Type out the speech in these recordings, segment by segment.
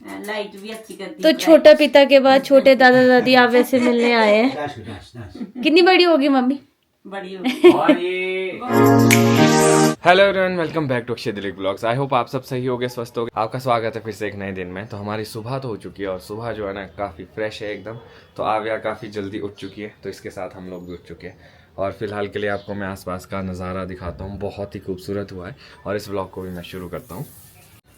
Light भी अच्छी करती तो है। छोटा पिता के बाद छोटे दादा दादी आप वैसे मिलने आए हैं। कितनी बड़ी होगी मम्मी? बड़ी हो और ये hello everyone, welcome back to Akshay Dilip blogs. I hope आप सब सही होगे, स्वस्थ होगे। आपका स्वागत है फिर से एक नए दिन में। तो हमारी सुबह तो हो चुकी है और सुबह जो है ना काफ़ी फ्रेश है एकदम। तो आव्या काफ़ी जल्दी उठ चुकी है, तो इसके साथ हम लोग भी उठ चुके हैं। और फिलहाल के लिए आपको मैं आसपास का नज़ारा दिखाता हूँ, बहुत ही खूबसूरत हुआ है। और इस ब्लॉग को भी मैं शुरू करता हूँ।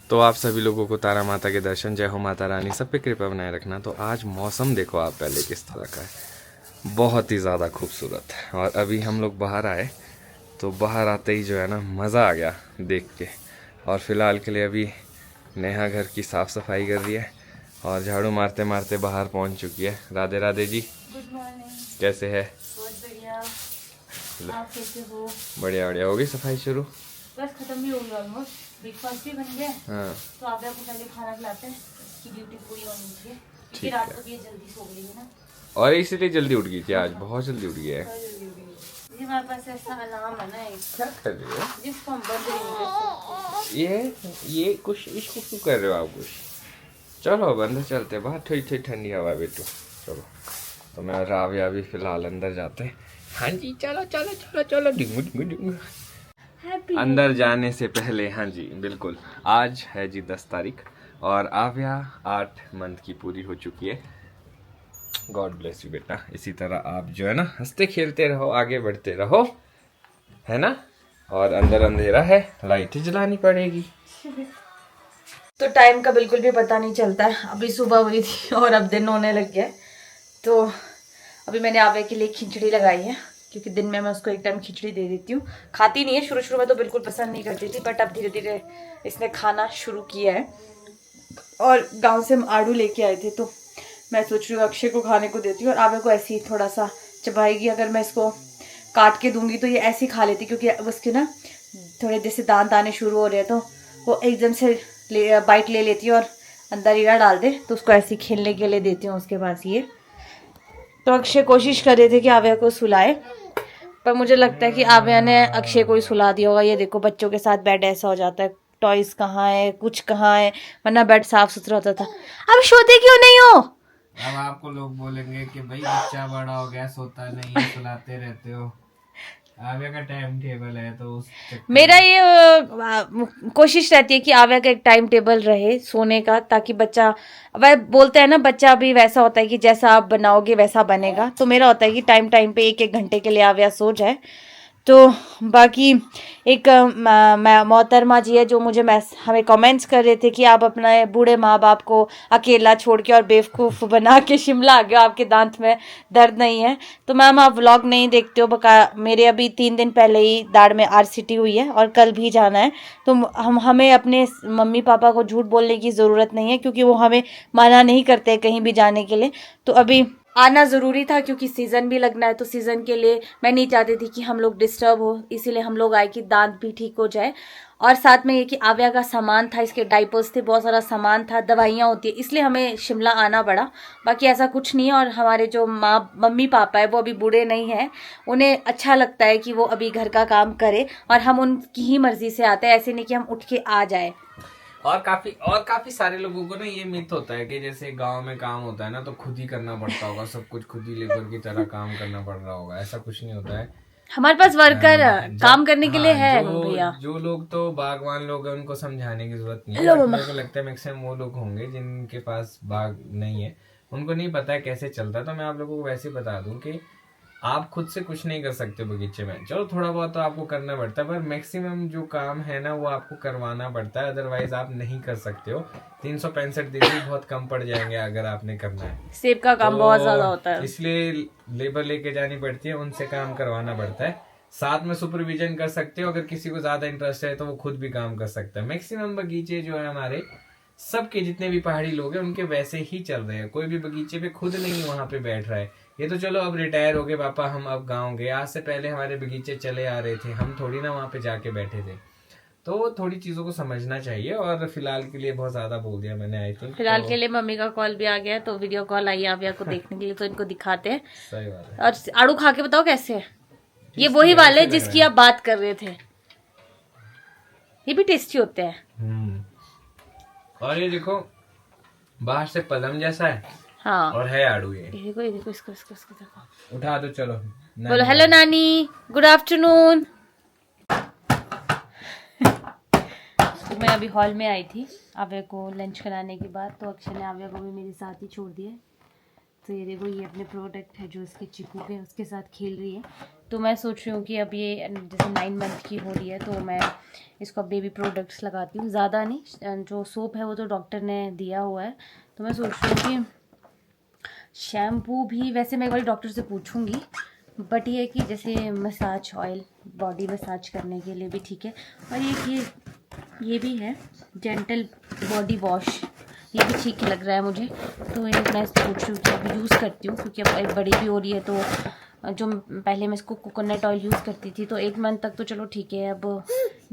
तो आप सभी लोगों को तारा माता के दर्शन, जय हो माता रानी, सब पे कृपा बनाए रखना। तो आज मौसम देखो आप पहले किस तरह का है, बहुत ही ज़्यादा खूबसूरत है। और अभी हम लोग बाहर आए तो बाहर आते ही जो है ना मज़ा आ गया देख के। और फिलहाल के लिए अभी नेहा घर की साफ़ सफाई कर रही है और झाड़ू मारते मारते बाहर पहुंच चुकी है। Radhe Radhe ji, good morning. कैसे है? बहुत बढ़िया, आप कैसे हो? बढ़िया बढ़िया। हो गई सफाई शुरू? बस खत्म भी हो गया ऑलमोस्ट। ब्रेकफास्ट भी बन गया। हाँ तो आप को पहले खाना खिलाते हैं, इसकी ड्यूटी पूरी होनी चाहिए क्योंकि ठीक रात है। को भी ये जल्दी सो गई है ना। और इसीलिए जल्दी उठ गई थी आज, बहुत जल्दी उठ गया है। बहुत जल्दी उठ गई है। ये हमारे पास ऐसा अलार्म है ना एक, क्या कर रहे हो? जिसको हम बंद नहीं कर सकते। ये कुछ इसको क्यों कर रहे हो आप? कुछ चलो अंदर चलते हैं, बाहर थोड़ी थोड़ी ठंडी हवा है बेटू। चलो तो मैं और राव्या भी फिलहाल अंदर जाते हैं। हाँ जी चलो चलो चलो चलो डिंगू डिंगू डिंगू। हैप्पी अंदर जाने से पहले हाँ जी बिल्कुल, आज है जी 10 तारीख और आव्या 8 मंथ की पूरी हो चुकी है। गॉड ब्लेस यू बेटा। इसी तरह आप जो है ना हंसते खेलते रहो, आगे बढ़ते रहो, है ना। और अंदर अंधेरा है, लाइट जलानी पड़ेगी। तो टाइम का बिल्कुल भी पता नहीं चलता है। अभी सुबह हुई थी और अब दिन होने लग गया है। तो अभी मैंने आवे के लिए खिचड़ी लगाई है क्योंकि दिन में मैं उसको एक टाइम खिचड़ी दे देती हूँ। खाती नहीं है, शुरू शुरू में तो बिल्कुल पसंद नहीं करती थी, बट अब धीरे धीरे इसने खाना शुरू किया है। और गांव से हम आड़ू लेके आए थे तो मैं सोच रही हूँ अक्षय को खाने को देती हूँ और आवे को ऐसे ही थोड़ा सा चबाएगी। अगर मैं इसको काट के दूंगी तो ये ऐसे ही खा लेती क्योंकि उसके ना थोड़े जैसे दांत आने शुरू हो रहे हैं तो वो एकदम से बाइट ले लेती है और अंदर हीरा डाल दे तो उसको ऐसे ही खेलने के लिए देती हूँ उसके पास ये। तो अक्षय कोशिश कर रहे थे कि आव्या को सुलाए, पर मुझे लगता है कि आव्या ने अक्षय को ही सुला दिया होगा। ये देखो बच्चों के साथ बेड ऐसा हो जाता है, टॉयज कहाँ है, कुछ कहाँ है, वरना बेड साफ सुथरा होता था। अब सोते क्यों नहीं हो? अब आपको लोग बोलेंगे कि भाई बच्चा बड़ा हो गया, सोता नहीं है, सुलाते रहते हो। आव्या का टाइम टेबल है तो उस मेरा ये कोशिश रहती है कि आव्या का एक टाइम टेबल रहे सोने का, ताकि बच्चा, वह बोलते हैं ना बच्चा अभी वैसा होता है कि जैसा आप बनाओगे वैसा बनेगा। तो मेरा होता है कि टाइम टाइम पे 1-1 घंटे के लिए आव्या सो जाए। तो बाकी एक मोहतरमा जी है जो मुझे हमें कमेंट्स कर रहे थे कि आप अपने बूढ़े माँ बाप को अकेला छोड़ के और बेवकूफ़ बना के शिमला आ गए, आपके दांत में दर्द नहीं है। तो मैम आप व्लॉग नहीं देखते हो, बका मेरे अभी 3 दिन पहले ही दाढ़ में RCT हुई है और कल भी जाना है। तो हमें अपने मम्मी पापा को झूठ बोलने की ज़रूरत नहीं है क्योंकि वो हमें मना नहीं करते कहीं भी जाने के लिए। तो अभी आना ज़रूरी था क्योंकि सीज़न भी लगना है। तो सीज़न के लिए मैं नहीं चाहती थी कि हम लोग डिस्टर्ब हो, इसीलिए हम लोग आए कि दांत भी ठीक हो जाए। और साथ में ये कि आव्या का सामान था, इसके डाइपर्स थे, बहुत सारा सामान था, दवाइयाँ होती है, इसलिए हमें शिमला आना पड़ा। बाकी ऐसा कुछ नहीं है। और हमारे जो मम्मी पापा है वो अभी बूढ़े नहीं हैं, उन्हें अच्छा लगता है कि वो अभी घर का काम करे और हम उनकी ही मर्जी से आते हैं, ऐसे नहीं कि हम उठ के आ जाए। और काफी सारे लोगों को ना ये मिथ होता है कि जैसे गांव में काम होता है ना तो खुद ही करना पड़ता होगा, सब कुछ खुद ही लेबर की तरह काम करना पड़ रहा होगा। ऐसा कुछ नहीं होता है। हमारे पास वर्कर काम करने के लिए है भैया। जो लोग तो बागवान लोग हैं उनको समझाने की जरूरत नहीं है। मेरे को लगता है मैक्सिमम वो लोग होंगे जिनके पास बाग नहीं है, उनको नहीं पता है कैसे चलता है। तो मैं आप लोगों को वैसे ही बता दूं कि आप खुद से कुछ नहीं कर सकते बगीचे में। चलो थोड़ा बहुत तो आपको करना पड़ता है, पर मैक्सिमम जो काम है ना वो आपको करवाना पड़ता है, अदरवाइज आप नहीं कर सकते हो। 365 दिन भी बहुत कम पड़ जाएंगे अगर आपने करना है। सेब का काम बहुत ज्यादा होता है, इसलिए लेबर लेके जानी पड़ती है, उनसे काम करवाना पड़ता है। साथ में सुपरविजन कर सकते हो, अगर किसी को ज्यादा इंटरेस्ट है तो वो खुद भी काम कर सकता है। मैक्सिमम बगीचे जो है हमारे सबके जितने भी पहाड़ी लोग हैं उनके वैसे ही चल रहे हैं। कोई भी बगीचे पे खुद नहीं वहां पे बैठ रहा है। ये तो चलो अब रिटायर हो गए पापा, हम अब गाँव गए। आज से पहले हमारे बगीचे चले आ रहे थे, हम थोड़ी ना वहां पे जाके बैठे थे। तो थोड़ी चीजों को समझना चाहिए। और फिलहाल के लिए बहुत ज्यादा बोल दिया मैंने, आई थिंक। फिलहाल के लिए मम्मी का कॉल भी आ गया है तो वीडियो कॉल आई आव्या को देखने के लिए, तो इनको दिखाते हैं। सही बात है। और आड़ू खा के बताओ कैसे है। ये वही वाले जिसकी आप बात कर रहे थे, ये भी टेस्टी होते हैं। और ये देखो बाहर से पलम जैसा है हाँ और है आड़ू ये। देखो ये देखो, इसको इसको इसको देखो। उठा दो चलो। बोलो हेलो नानी, गुड आफ्टरनून। तो मैं अभी हॉल में आई थी आव्या को लंच कराने के बाद, तो अक्षय ने आव्या को भी मेरे साथ ही छोड़ दिया। तो ये देखो, ये अपने प्रोडक्ट है जो इसके चिकू के, उसके साथ खेल रही है। तो मैं सोच रही हूँ कि अब ये जैसे 9 मंथ की हो रही है तो मैं इसको अब बेबी प्रोडक्ट्स लगाती हूँ, ज़्यादा नहीं। जो सोप है वो तो डॉक्टर ने दिया हुआ है, तो मैं सोच रही हूँ कि शैम्पू भी वैसे मैं एक बार डॉक्टर से पूछूंगी, बट ये है कि जैसे मसाज ऑयल बॉडी मसाज करने के लिए भी ठीक है। और ये भी है जेंटल बॉडी वॉश, ये भी ठीक लग रहा है मुझे। तो ये मैं सोच रही हूँ कि अभी यूज़ करती हूँ, क्योंकि अब एक बड़ी भी हो रही है। तो जो पहले मैं इसको कोकोनट ऑयल यूज़ करती थी तो 1 मंथ तक तो चलो ठीक है, अब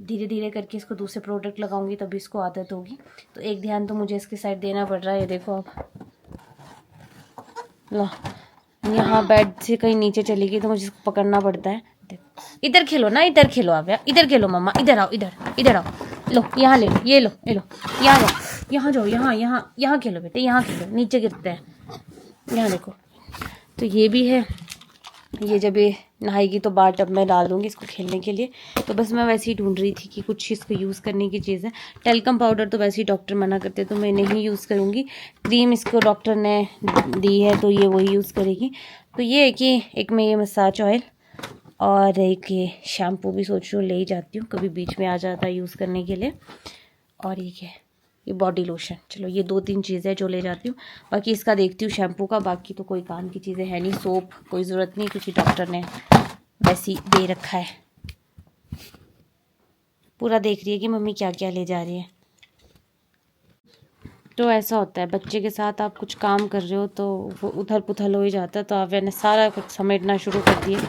धीरे धीरे करके इसको दूसरे प्रोडक्ट लगाऊंगी तभी इसको आदत होगी। तो एक ध्यान तो मुझे इसके साइड देना पड़ रहा है। ये देखो अब लो, यहाँ बेड से कहीं नीचे चली गई तो मुझे इसको पकड़ना पड़ता है। इधर खेलो ना, इधर खेलो आप, इधर खेलो मम्मा, इधर आओ, इधर आओ, लो यहाँ ले लो, ये लो यहाँ जाओ, यहाँ खेलो बेटे, यहाँ खेलो, नीचे गिरते हैं, यहाँ देखो। तो ये भी है, ये जब ये नहाएगी तो बार टब में डाल दूँगी इसको खेलने के लिए। तो बस मैं वैसे ही ढूंढ रही थी कि कुछ इसको यूज़ करने की चीज़ है। टेल्कम पाउडर तो वैसे ही डॉक्टर मना करते तो मैं नहीं यूज़ करूँगी। क्रीम इसको डॉक्टर ने दी है तो ये वही यूज़ करेगी। तो ये है कि एक मैं ये मसाज ऑयल और एक ये शैम्पू भी सोच रही हूँ ले ही जाती हूँ, कभी बीच में आ जाता है यूज़ करने के लिए। और ये क्या है, ये बॉडी लोशन। चलो ये 2-3 चीज़ें जो ले जाती हूँ, बाकी इसका देखती हूँ शैम्पू का। बाकी तो कोई काम की चीज़ें है नहीं, सोप कोई ज़रूरत नहीं क्योंकि डॉक्टर ने वैसी दे रखा है। पूरा देख रही है कि मम्मी क्या क्या ले जा रही है। तो ऐसा होता है बच्चे के साथ, आप कुछ काम कर रहे हो तो वो उथल पुथल हो ही जाता है। तो आव्या ने सारा कुछ समेटना शुरू कर दिया।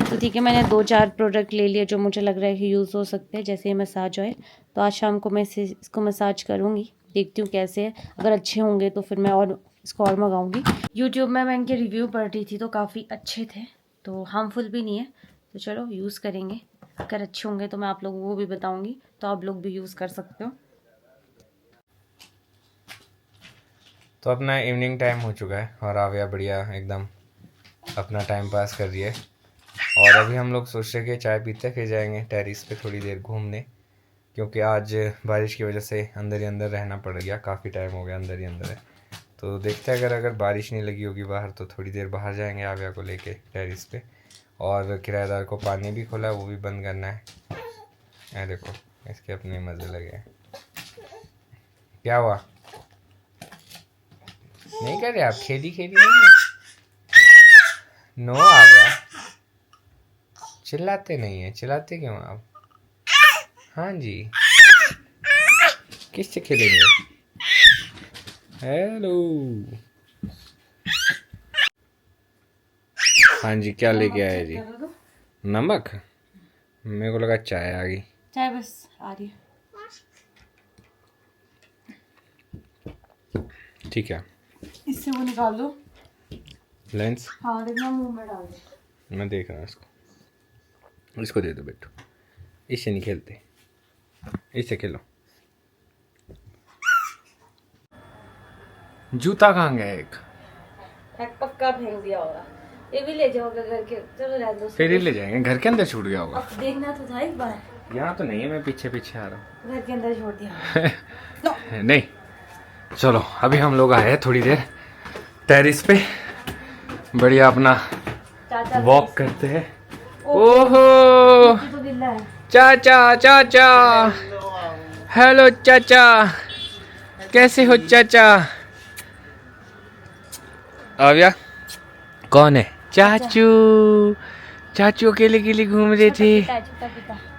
तो ठीक है, मैंने 2-4 प्रोडक्ट ले लिए जो मुझे लग रहा है कि यूज़ हो सकते हैं, जैसे मसाज ऑयल। तो आज शाम को मैं इसको मसाज करूँगी, देखती हूँ कैसे है। अगर अच्छे होंगे तो फिर मैं और इसको और मंगाऊँगी। यूट्यूब में मैं इनके रिव्यू पढ़ रही थी तो काफ़ी अच्छे थे, तो हार्मफुल भी नहीं है। तो चलो यूज़ करेंगे, अगर अच्छे होंगे तो मैं आप लोगों को भी बताऊँगी, तो आप लोग भी यूज़ कर सकते हो। तो अपना इवनिंग टाइम हो चुका है और आव्या बढ़िया एकदम अपना टाइम पास कर रही है। और अभी हम लोग सोच रहे कि चाय पीते फिर जाएंगे टेरिस पे थोड़ी देर घूमने, क्योंकि आज बारिश की वजह से अंदर ही अंदर रहना पड़ गया, काफ़ी टाइम हो गया अंदर ही अंदर है। तो देखते हैं अगर बारिश नहीं लगी होगी बाहर तो थोड़ी देर बाहर जाएंगे आव्या को लेके टेरिस पे। और किराएदार को पानी भी खोला है, वो भी बंद करना है। ये देखो इसके अपने मज़े लगे हैं। क्या हुआ, नहीं कर रहे आप, खेली नहीं है? नो आव्या, चिल्लाते नहीं है, चिल्लाते क्यों आप? हाँ जी, किससे खेलेंगे? हेलो, हाँ जी, क्या लेके आए जी? नमक? मेरे को लगा चाय आ गई। चाय बस आ रही है। ठीक है, इससे वो निकाल दो लेंस। हाँ देखना, मुंह में डाल दो। मैं देख रहा हूँ इसको दे दो बेटू, इससे नहीं खेलते, इससे खेलो। जूता कहाँ गया? एक पक्का फेंक दिया होगा, ये भी ले जाओगे घर के? चलो रहने दो, फिर ही ले जाएंगे, घर के अंदर छूट गया होगा। अब देखना तो था एक बार। यहाँ तो नहीं है, मैं पीछे पीछे आ रहा हूँ। घर के अंदर छोड़ दिया। नहीं, चलो अभी हम लोग आए हैं थोड़ी देर टेरिस पे, बढ़िया अपना वॉक करते हैं। ओहो तो गिल्ला है। चाचा, हेलो चाचा, कैसे हो चाचा? आव्या कौन है? चाचू अकेले घूम रहे थे।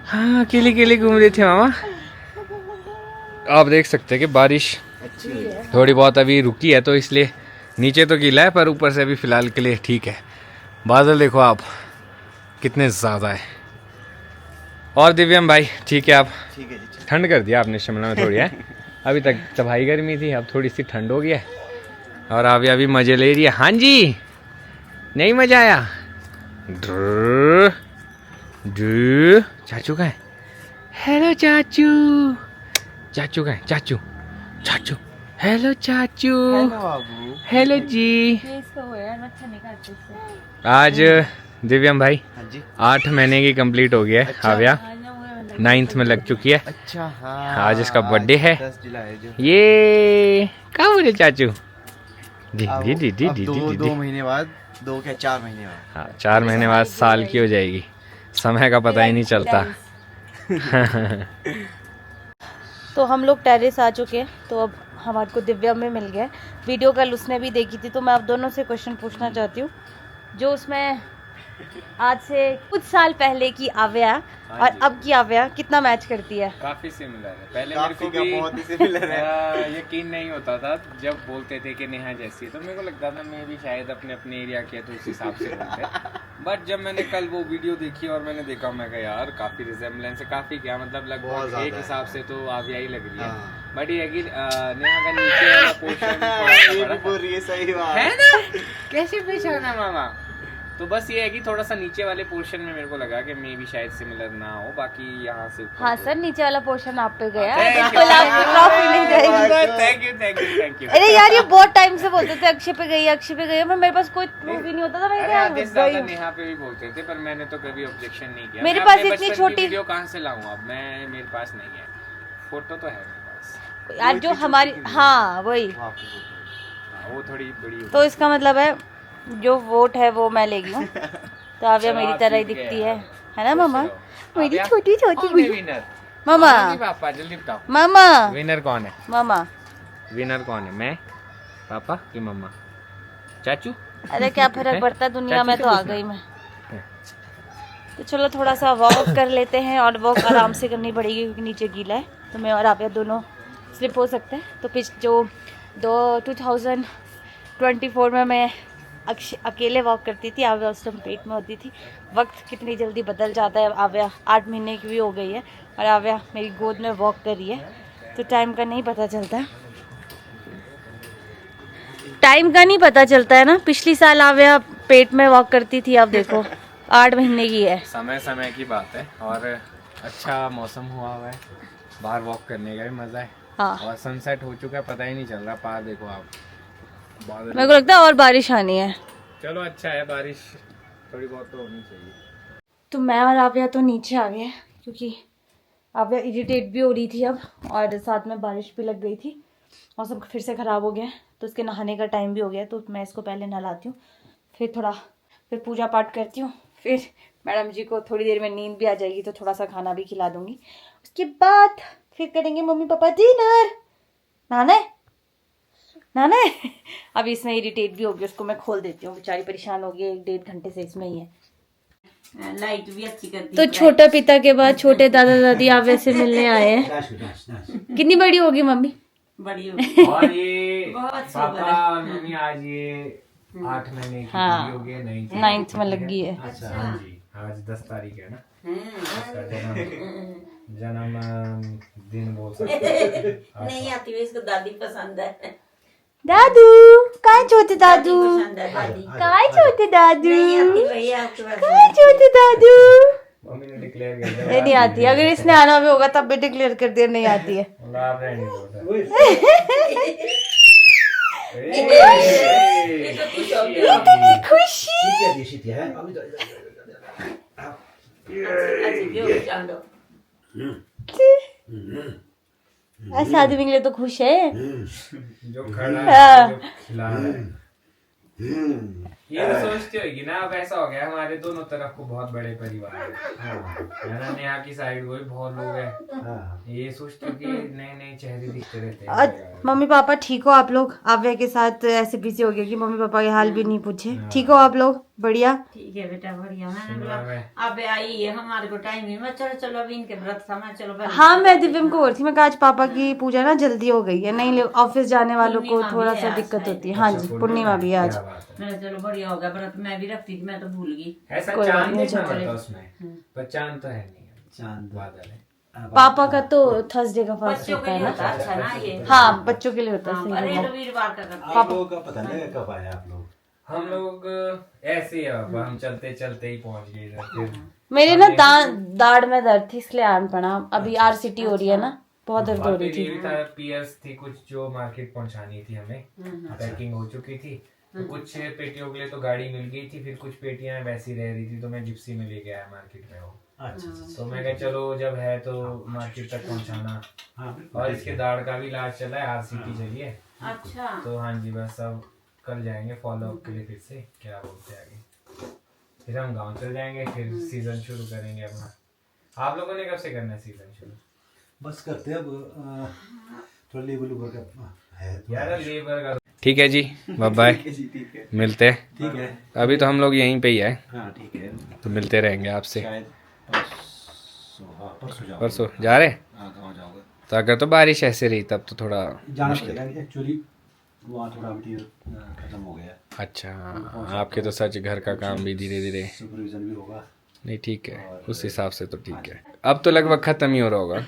हाँ अकेले घूम रहे थे मामा। आप देख सकते हैं कि बारिश थोड़ी बहुत अभी रुकी है, तो इसलिए नीचे तो गीला है पर ऊपर से अभी फ़िलहाल के लिए ठीक है। बादल देखो आप कितने ज़्यादा है। और दिव्यम भाई ठीक है आप? ठीक है जी। ठंड कर दिया आपने शिमला में थोड़ी है, अभी तक तबाही गर्मी थी, अब थोड़ी सी ठंड हो गई है और अभी मज़े ले रही है। हाँ जी, नहीं मज़ा आया? चाचू का है? हेलो चाचू कहाँ है? चाचू हेलो चाचू, बाबू। हेलो जी। आज दिव्यम भाई हाँ जी। 8 महीने की कंप्लीट हो गया है। आव्या 9th में लग चुकी है। अच्छा हाँ। आज इसका बर्थडे है। 10 जुलाई जो। ये कहाँ बोले चाचू? दी अब दी दी दी अब दी दो दी दो दी। महीने बाद, 2 क्या 4 महीने बाद। हाँ 4 महीने बाद साल की हो जाएगी। समय का पता ही नहीं चलता। तो हम लोग टेरेस आ चुके हैं। तो अब हमारे को दिव्या में मिल गया है। वीडियो कल उसने भी देखी थी। तो मैं आप दोनों से क्वेश्चन पूछना चाहती हूँ। जो उसमें आज से कुछ साल पहले की आव्या और अब की आव्या कितना मैच करती है? काफी सिमिलर है। पहले मेरे काफी को का भी बहुत ही सिमिलर है। यकीन नहीं होता था जब बोलते थे कि नेहा जैसी है, तो मेरे को लगता था मैं भी शायद अपने अपने एरिया के तो उस हिसाब से बोलते। बट जब मैंने कल वो वीडियो देखी और मैंने देखा, मैं कहा यार काफी रिजेम्बलेंस है। काफी क्या मतलब बहुत लगभग ज्यादा एक है। हिसाब से तो आव्या ही लग रही है। हाँ। बट ये है कि नेहा का नीचे वाला पोर्शन ये भी बोल रही है, सही बात है ना, कैसे पहचाना मामा? तो बस ये है कि थोड़ा सा नीचे वाले पोर्शन में मेरे को लगा कि मे भी शायद सिमिलर ना हो, बाकी यहाँ से ऊपर हाँ तो- सर, नीचे वाला पोर्शन आप पे गया। Thank you. बिल्कुल आपकी ट्रॉफी नहीं जाएगी। Thank you thank you thank you. अरे यार, ये बहुत टाइम से बोलते थे अक्षय पे गई है, अक्षय पे गई है। मैं मेरे पास कोई प्रूफ ही नहीं होता था। मैं अरे क्या आधे से गई ज्यादा हूँ। नेहा पे भी बोलते थे, पर मैंने तो कभी ऑब्जेक्शन नहीं किया। मेरे मैं पास अपने इतनी बचपन की छोटी- वीडियो कहाँ से लाऊं? अब मैं, मेरे पास नहीं है, फोटो तो है मेरे पास। यार जो हमारी, हाँ वही। है। वो थोड़ी बड़ी होती तो इसका मतलब है जो वोट है वो मैं ले गई हूँ। तो आव्या चलो, मेरी आप तरह ही जीत गए दिखती यार। है ना मामा? मेरी आव्या, छोटी छोटी कौन है विनर? मामा, पापा जल्दी बताओ, मामा, विनर कौन है? मामा। विनर कौन है? मैं, पापा की मम्मा, चाचू? अरे क्या फर्क पड़ता है, दुनिया चाचू में से तो आ पूछना। गई मैं। तो चलो थोड़ा सा वॉक कर लेते हैं, और वॉक आराम से करनी पड़ेगी क्योंकि नीचे गीला है। तो मैं और आव्या दोनों स्लिप हो सकते हैं। तो जो 2024 में मैं अकेले वॉक करती थी, आव्या उस टाइम पेट में होती थी। वक्त कितनी जल्दी बदल जाता है। आव्या 8 महीने की भी हो गई है और आव्या मेरी गोद में वॉक कर रही है। तो टाइम का नहीं पता चलता, टाइम का नहीं पता चलता है ना। पिछली साल आव्या पेट में वॉक करती थी, अब देखो 8 महीने की है। समय समय की बात है। और अच्छा मौसम हुआ है, बाहर वॉक करने का भी मजा है। हाँ, और सनसेट हो चुका है, पता ही नहीं चल रहा। पार देखो आप, बादल। मेरे को लगता है और बारिश आनी है। चलो अच्छा है, बारिश थोड़ी बहुत तो होनी चाहिए। तो मैं और आव्या तो नीचे आ गए हैं क्योंकि आव्या इरिटेट भी हो रही थी अब, और साथ में बारिश भी लग गई थी। मौसम फिर से ख़राब हो गया है, तो इसके नहाने का टाइम भी हो गया है। तो मैं इसको पहले नहलाती हूँ, फिर पूजा पाठ करती हूँ। फिर मैडम जी को थोड़ी देर में नींद भी आ जाएगी, तो थोड़ा सा खाना भी खिला दूँगी। उसके बाद फिर करेंगे मम्मी पापा डिनर। नहाना है अब इसमें इरिटेट भी होगी, उसको मैं खोल देती हूँ, बेचारी परेशान होगी। 1-1.5 घंटे से इसमें ही है। लाइट भी अच्छी करती तो है। छोटा पिता के बाद छोटे दादा दादी आव्या से मिलने आए हैं। कितनी बड़ी होगी मम्मी? बड़ी होगी। और ये बहुत पापा सुंदर है। और मम्मी आज ये 8 महीने की हाँ। पूरी हो गई, 9th में लग गई है। अच्छा हाँ जी, आज 10 तारीख है ना, इसका जन्म दिन बोल सकते हैं। नहीं आती हुई, इसको दादी पसंद है। दादू काय छोटे दादू, पसंद है दादी। काय छोटे दादू, नहीं आती भाई आपके पास। काय छोटे दादू। मम्मी ने डिक्लेयर कर दिया, नहीं आती। अगर इसने आना भी होगा तब भी डिक्लेयर कर दिया नहीं आती है। बोला आप रहने दो। खुशी अच्छी भी होगी, जान दो। ऐसा आदमी के लिए तो खुश है। जो खड़ा हाँ। है, जो खिला रहा है। ये तो सोचती होगी ना, अब ऐसा हो गया हमारे दोनों तरफ को बहुत बड़े परिवार है ना। नेहा की साइड को भी बहुत लोग हैं। ये सोचते हो कि नए नए चेहरे दिखते रहते हैं। मम्मी पापा ठीक हो आप लोग? आव्या के साथ ऐसे बिजी हो गए कि मम्मी पापा के हाल भी नहीं पूछे। ठीक हो आप लोग? बढ़िया। ठीक है बेटा, बढ़िया। मैंने शिमला बोला में। अब आई है, हमारे को टाइम ही मत। चलो चलो अभी इनके व्रत समय, चलो पहले। हाँ, मैं दिव्यम को बोल रही थी, मैं कहा आज पापा की पूजा ना जल्दी हो गई है, नहीं ऑफिस जाने वालों को पूर्णिमा थोड़ा भी सा है आज दिक्कत शायद। होती है। हाँ जी, पूर्णिमा भी है आज। मैंने चलो बढ़िया होगा व्रत। मैं भी रखती थी, मैं तो भूल गई। ऐसा कोई बात चांद नहीं, देखना चलो। पड़ता उसमें, पर चांद तो है नहीं, चांद बादल है। पापा का तो थर्सडे का फास्ट बच्चों होता के है लिए ना। होता है अच्छा ना ये। हाँ, बच्चों के लिए होता है। हाँ, सही अरे बोला। रविवार का करते हैं। आप लोगों का पता नहीं कब आए आप लोग। हम लोग ऐसे ही, अब हम चलते चलते ही पहुंच गए इधर। फिर मेरे ना दाढ़ में दर्द थी, इसलिए आन पड़ा। अभी RCT हो रही है ना, बहुत दर्द हो रही थी। ये भी था, पीएस थी कुछ जो मार्केट पहुंचानी थी हमें, पैकिंग हो चुकी थी, तो कुछ पेटियों के लिए तो गाड़ी मिल गई थी, फिर कुछ पेटियां वैसी रह रही थी, तो मैं जिप्सी में लेके आया मार्केट में वो। अच्छा तो मैं कहा चलो जब है तो मार्केट तक पहुंचाना, और इसके दाढ़ का भी इलाज चला है, आरसीटी चलिए। अच्छा तो हाँ जी, बस अब कल जाएंगे फॉलो अप के लिए, फिर से क्या बोलते हैं आगे, फिर हम गाँव चल जाएंगे, फिर सीजन शुरू करेंगे अपना। आप लोगों ने कब से करना है सीजन शुरू? बस करते हैं अब थोड़ा लेबर लूबर का है तो। यार लेबर का ठीक है जी, बाय बाय, ठीक है मिलते हैं। ठीक है। अभी तो हम लोग यहीं पे ही है, हाँ ठीक है, तो मिलते रहेंगे आपसे। शायद परसों जाओगे। परसों जा रहे? हाँ गाँव जाओगे, तो अगर तो बारिश ऐसे रही तब तो थोड़ा जाना पड़ेगा एक्चुअली, वहाँ थोड़ा मटीरियल खत्म हो गया, अच्छा। आपके तो सच घर का काम भी धीरे धीरे, सुपरविजन भी होगा। नहीं ठीक है, उस हिसाब से तो ठीक है। अब तो लगभग खत्म ही हो रहा होगा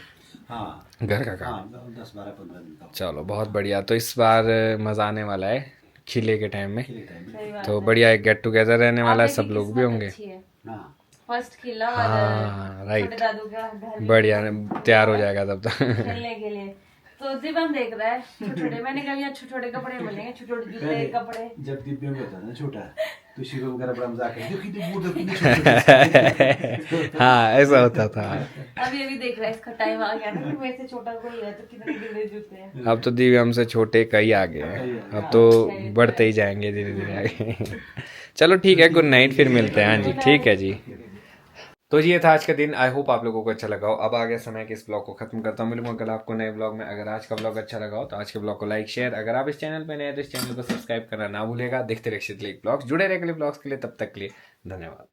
हाँ घर का काम। हाँ 10-12-15 दिन का चलो बहुत बढ़िया, तो इस बार मजा आने वाला है खिले के टाइम में, टाइम में। तो बढ़िया एक गेट टुगेदर रहने वाला है, सब लोग भी होंगे। हाँ फर्स्ट खिला हाँ छोटे राइट, दादू का घर बढ़िया तैयार हो जाएगा तब तक। खेलने के लिए। तो दिव्यम देख रहा है छोटे, मैंने कहा यार छोटे कपड़े मिलेंगे, छोटे जूते कपड़े। जब दिव्य में होता था ना छोटा, तो शिवम वगैरह बड़ा मजाक करते देखो कितने बूढ़े कितने छोटे। हाँ ऐसा होता था। अभी देख रहा है, इसका टाइम आ गया ना कि मेरे से छोटा कोई है तो कितने गिले जूते हैं। अब तो दिव्य हमसे छोटे कई आ गए हैं, अब तो बढ़ते ही जाएंगे धीरे धीरे आगे। चलो ठीक है, गुड नाइट, फिर मिलते हैं। हाँ जी ठीक है जी। तो जी ये था आज का दिन, आई होप आप लोगों को अच्छा लगा हो। अब आ गया समय कि इस ब्लॉग को खत्म करता हूँ, मिलूंगा कल आपको नए ब्लॉग में। अगर आज का ब्लॉग अच्छा लगा हो तो आज के ब्लॉग को लाइक शेयर, अगर आप इस चैनल पे नए हैं तो इस चैनल को सब्सक्राइब करना ना भूलेगा। देखते रहिए शीतलिक ब्लॉग्स, जुड़े रहे अगले ब्लॉग्स के लिए, तब तक के लिए धन्यवाद।